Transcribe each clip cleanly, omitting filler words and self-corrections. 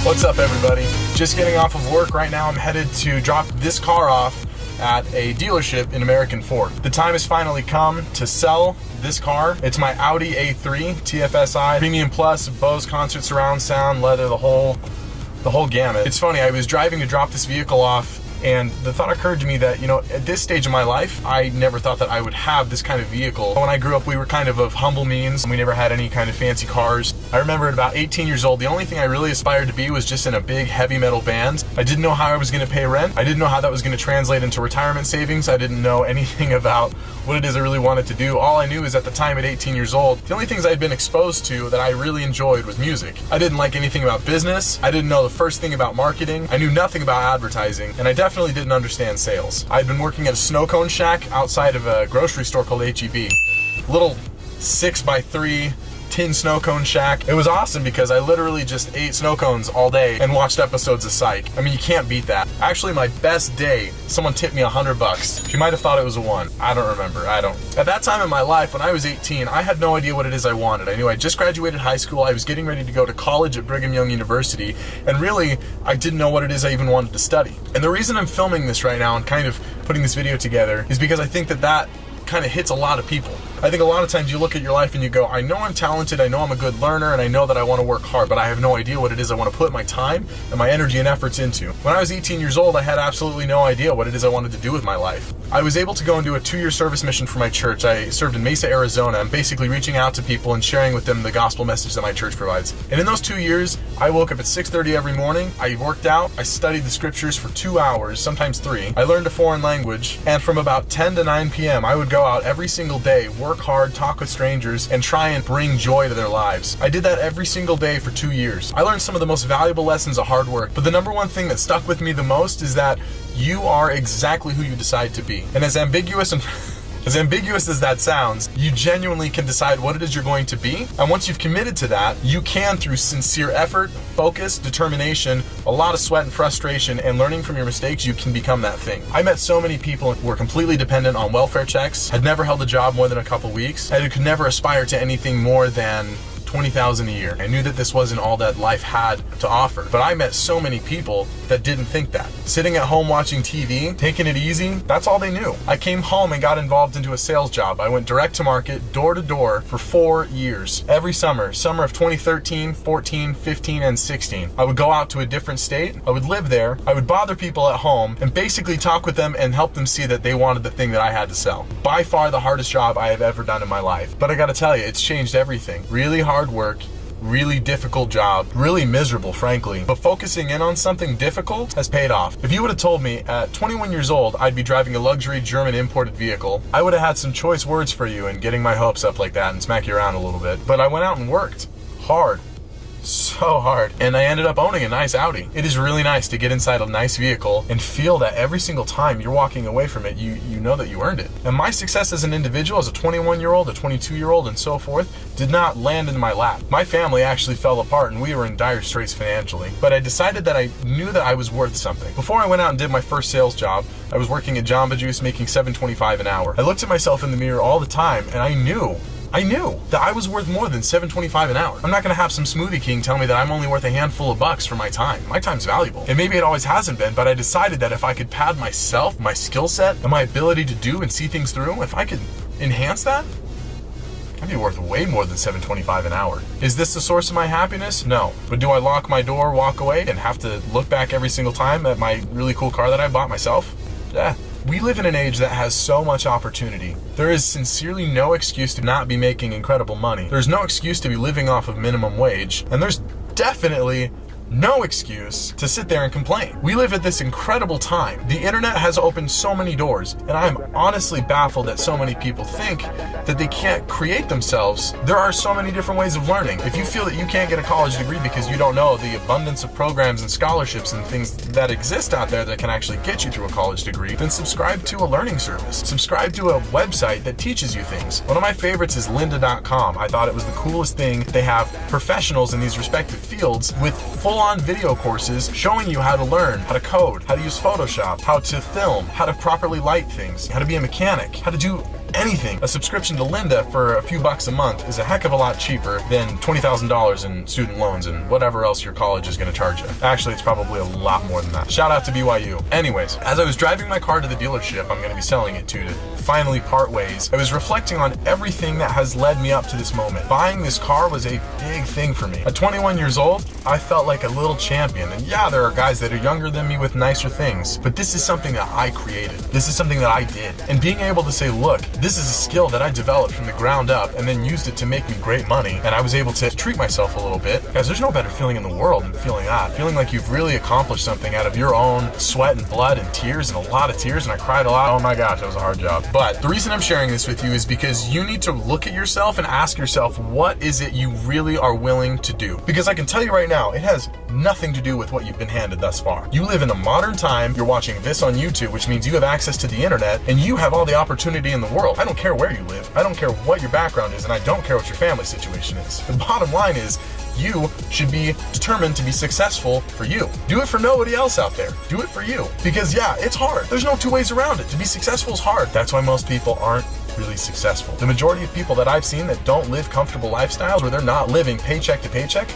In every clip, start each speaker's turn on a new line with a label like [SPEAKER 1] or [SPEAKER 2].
[SPEAKER 1] What's up, everybody? Just getting off of work right now. I'm headed to drop this car off at a dealership in American Fork. The time has finally come to sell this car. It's my Audi A3 TFSI, Premium Plus, Bose concert surround sound, leather, the whole gamut. It's funny, I was driving to drop this vehicle off, and the thought occurred to me that, at this stage of my life, I never thought that I would have this kind of vehicle. When I grew up, we were kind of humble means, and we never had any kind of fancy cars. I remember at about 18 years old, the only thing I really aspired to be was just in a big heavy metal band. I didn't know how I was going to pay rent. I didn't know how that was going to translate into retirement savings. I didn't know anything about what it is I really wanted to do. All I knew is at the time at 18 years old, the only things I'd been exposed to that I really enjoyed was music. I didn't like anything about business. I didn't know the first thing about marketing. I knew nothing about advertising, and I definitely didn't understand sales. I'd been working at a snow cone shack outside of a grocery store called H-E-B. Little 6x3 tin snow cone shack. It was awesome because I literally just ate snow cones all day and watched episodes of Psych. I mean, you can't beat that. Actually, my best day, someone tipped me $100. She might have thought it was a 1. I don't remember. At that time in my life, when I was 18, I had no idea what it is I wanted. I knew I just graduated high school. I was getting ready to go to college at Brigham Young University, and really, I didn't know what it is I even wanted to study. And the reason I'm filming this right now and kind of putting this video together is because I think that kind of hits a lot of people. I think a lot of times you look at your life and you go, I know I'm talented, I know I'm a good learner, and I know that I want to work hard, but I have no idea what it is I want to put my time and my energy and efforts into. When I was 18 years old, I had absolutely no idea what it is I wanted to do with my life. I was able to go and do a 2-year service mission for my church. I served in Mesa, Arizona, and basically reaching out to people and sharing with them the gospel message that my church provides. And in those 2 years, I woke up at 6:30 every morning, I worked out, I studied the scriptures for 2 hours, sometimes 3. I learned a foreign language, and from about 10 to 9 p.m., I would go out every single day, work hard, talk with strangers, and try and bring joy to their lives. I did that every single day for 2 years. I learned some of the most valuable lessons of hard work, but the number one thing that stuck with me the most is that you are exactly who you decide to be. And as ambiguous as that sounds, you genuinely can decide what it is you're going to be. And once you've committed to that, you can, through sincere effort, focus, determination, a lot of sweat and frustration, and learning from your mistakes, you can become that thing. I met so many people who were completely dependent on welfare checks, had never held a job more than a couple weeks, and could never aspire to anything more than $20,000 a year. I knew that this wasn't all that life had to offer, but I met so many people that didn't think that. Sitting at home watching TV, taking it easy, that's all they knew. I came home and got involved into a sales job. I went direct to market, door to door, for 4 years. Every summer of 2013, 14, 15, and 16. I would go out to a different state, I would live there, I would bother people at home, and basically talk with them and help them see that they wanted the thing that I had to sell. By far the hardest job I have ever done in my life. But I gotta tell you, it's changed everything. Really hard work, really difficult job, really miserable, frankly, but focusing in on something difficult has paid off. If you would have told me at 21 years old I'd be driving a luxury German imported vehicle, I would have had some choice words for you and getting my hopes up like that and smack you around a little bit. But I went out and worked hard. So hard, and I ended up owning a nice Audi. It is really nice to get inside a nice vehicle and feel that every single time you're walking away from it, you know that you earned it. And my success as an individual, as a 21-year-old, a 22-year-old, and so forth, did not land in my lap. My family actually fell apart and we were in dire straits financially, but I decided that I knew that I was worth something. Before I went out and did my first sales job, I was working at Jamba Juice making $7.25 an hour. I looked at myself in the mirror all the time and I knew that I was worth more than $7.25 an hour. I'm not gonna have some smoothie king tell me that I'm only worth a handful of bucks for my time. My time's valuable. And maybe it always hasn't been, but I decided that if I could pad myself, my skill set, and my ability to do and see things through, if I could enhance that, I'd be worth way more than $7.25 an hour. Is this the source of my happiness? No. But do I lock my door, walk away, and have to look back every single time at my really cool car that I bought myself? Yeah. We live in an age that has so much opportunity. There is sincerely no excuse to not be making incredible money. There's no excuse to be living off of minimum wage. And there's definitely no excuse to sit there and complain. We live at this incredible time. The internet has opened so many doors, and I'm honestly baffled that so many people think that they can't create themselves. There are so many different ways of learning. If you feel that you can't get a college degree because you don't know the abundance of programs and scholarships and things that exist out there that can actually get you through a college degree, then subscribe to a learning service. Subscribe to a website that teaches you things. One of my favorites is lynda.com. I thought it was the coolest thing. They have professionals in these respective fields with full-on video courses showing you how to learn, how to code, how to use Photoshop, how to film, how to properly light things, how to be a mechanic, how to do anything, a subscription to Lynda for a few bucks a month is a heck of a lot cheaper than $20,000 in student loans and whatever else your college is going to charge you. Actually, it's probably a lot more than that. Shout out to BYU. Anyways, as I was driving my car to the dealership I'm going to be selling it to finally part ways, I was reflecting on everything that has led me up to this moment. Buying this car was a big thing for me. At 21 years old, I felt like a little champion. And yeah, there are guys that are younger than me with nicer things, but this is something that I created. This is something that I did. And being able to say, look, this is a skill that I developed from the ground up and then used it to make me great money, and I was able to treat myself a little bit. Guys, there's no better feeling in the world than feeling that. Feeling like you've really accomplished something out of your own sweat and blood and tears, and a lot of tears, and I cried a lot. Oh my gosh, that was a hard job. But the reason I'm sharing this with you is because you need to look at yourself and ask yourself, what is it you really are willing to do? Because I can tell you right now, it has nothing to do with what you've been handed thus far. You live in a modern time, you're watching this on YouTube, which means you have access to the internet, and you have all the opportunity in the world. I don't care where you live, I don't care what your background is, and I don't care what your family situation is. The bottom line is, you should be determined to be successful for you. Do it for nobody else out there. Do it for you. Because yeah, it's hard. There's no two ways around it. To be successful is hard. That's why most people aren't really successful. The majority of people that I've seen that don't live comfortable lifestyles, where they're not living paycheck to paycheck,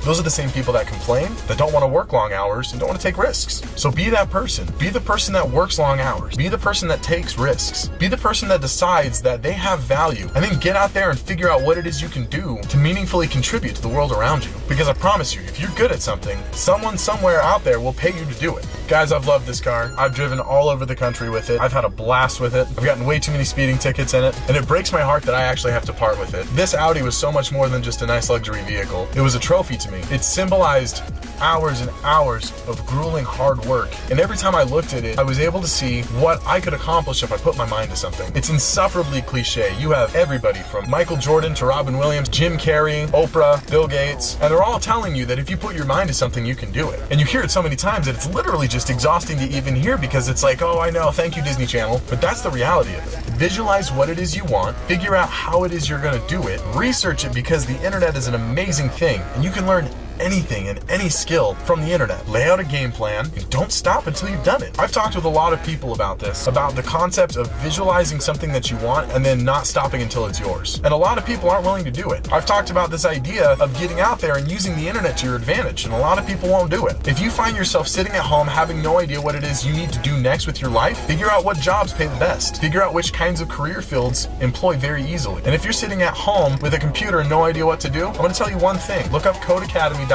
[SPEAKER 1] those are the same people that complain, that don't want to work long hours and don't want to take risks. So be that person. Be the person that works long hours. Be the person that takes risks. Be the person that decides that they have value, and then get out there and figure out what it is you can do to meaningfully contribute to the world around you. Because I promise you, if you're good at something, someone somewhere out there will pay you to do it. Guys, I've loved this car. I've driven all over the country with it. I've had a blast with it. I've gotten way too many speeding tickets in it, and it breaks my heart that I actually have to part with it. This Audi was so much more than just a nice luxury vehicle. It was a trophy to me. It symbolized hours and hours of grueling hard work. And every time I looked at it, I was able to see what I could accomplish if I put my mind to something. It's insufferably cliche. You have everybody from Michael Jordan to Robin Williams, Jim Carrey, Oprah, Bill Gates, and they're all telling you that if you put your mind to something, you can do it. And you hear it so many times that it's literally just exhausting to even hear, because it's like, oh, I know, thank you, Disney Channel. But that's the reality of it. Visualize what it is you want, figure out how it is you're gonna do it, research it, because the internet is an amazing thing, and you can learn anything and any skill from the internet. Lay out a game plan and don't stop until you've done it. I've talked with a lot of people about this, about the concept of visualizing something that you want and then not stopping until it's yours. And a lot of people aren't willing to do it. I've talked about this idea of getting out there and using the internet to your advantage, and a lot of people won't do it. If you find yourself sitting at home having no idea what it is you need to do next with your life, figure out what jobs pay the best. Figure out which kinds of career fields employ very easily. And if you're sitting at home with a computer and no idea what to do, I'm going to tell you one thing. Look up CodeAcademy.com.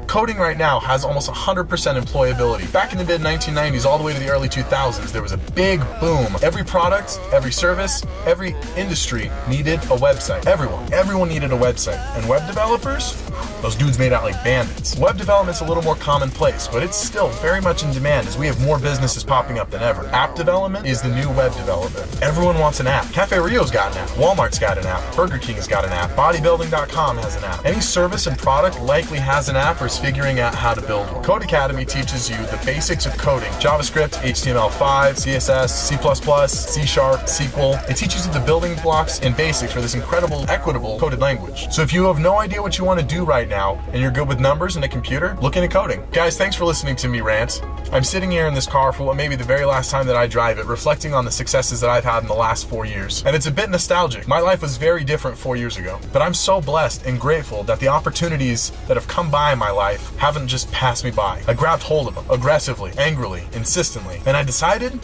[SPEAKER 1] Coding right now has almost 100% employability. Back in the mid-1990s all the way to the early 2000s, there was a big boom. Every product, every service, every industry needed a website. Everyone needed a website. And web developers, those dudes made out like bandits. Web development's a little more commonplace, but it's still very much in demand as we have more businesses popping up than ever. App development is the new web development. Everyone wants an app. Cafe Rio's got an app. Walmart's got an app. Burger King's got an app. Bodybuilding.com has an app. Any service and product likely has an app or is figuring out how to build one. Codacademy teaches you the basics of coding. JavaScript, HTML5, CSS, C++, C#, SQL. It teaches you the building blocks and basics for this incredible, equitable coded language. So if you have no idea what you want to do right now and you're good with numbers and a computer, look into coding. Guys, thanks for listening to me rant. I'm sitting here in this car for what may be the very last time that I drive it, reflecting on the successes that I've had in the last 4 years. And it's a bit nostalgic. My life was very different 4 years ago, but I'm so blessed and grateful that the opportunities that have come by in my life haven't just passed me by. I grabbed hold of them aggressively, angrily, insistently, and I decided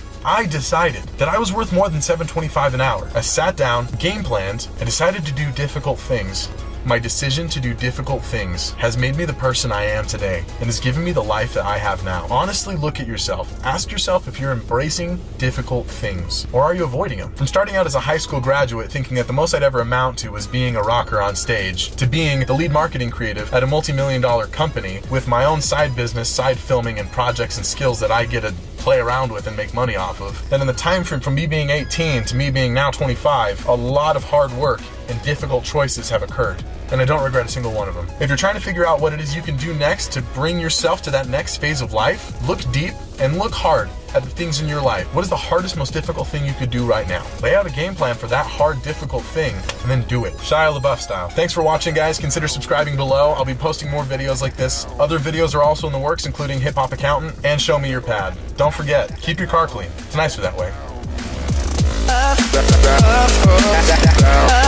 [SPEAKER 1] that I was worth more than $7.25 an hour. I sat down, game planned, and decided to do difficult things. My decision to do difficult things has made me the person I am today and has given me the life that I have now. Honestly, look at yourself. Ask yourself if you're embracing difficult things, or are you avoiding them? From starting out as a high school graduate thinking that the most I'd ever amount to was being a rocker on stage, to being the lead marketing creative at a multi-million-dollar company with my own side business, side filming, and projects and skills that I get to play around with and make money off of. Then in the time frame from me being 18 to me being now 25, a lot of hard work and difficult choices have occurred, and I don't regret a single one of them. If you're trying to figure out what it is you can do next to bring yourself to that next phase of life, look deep and look hard at the things in your life. What is the hardest, most difficult thing you could do right now? Lay out a game plan for that hard, difficult thing, and then do it. Shia LaBeouf style. Thanks for watching, guys. Consider subscribing below. I'll be posting more videos like this. Other videos are also in the works, including Hip Hop Accountant and Show Me Your Pad. Don't forget, keep your car clean. It's nicer that way.
[SPEAKER 2] Love.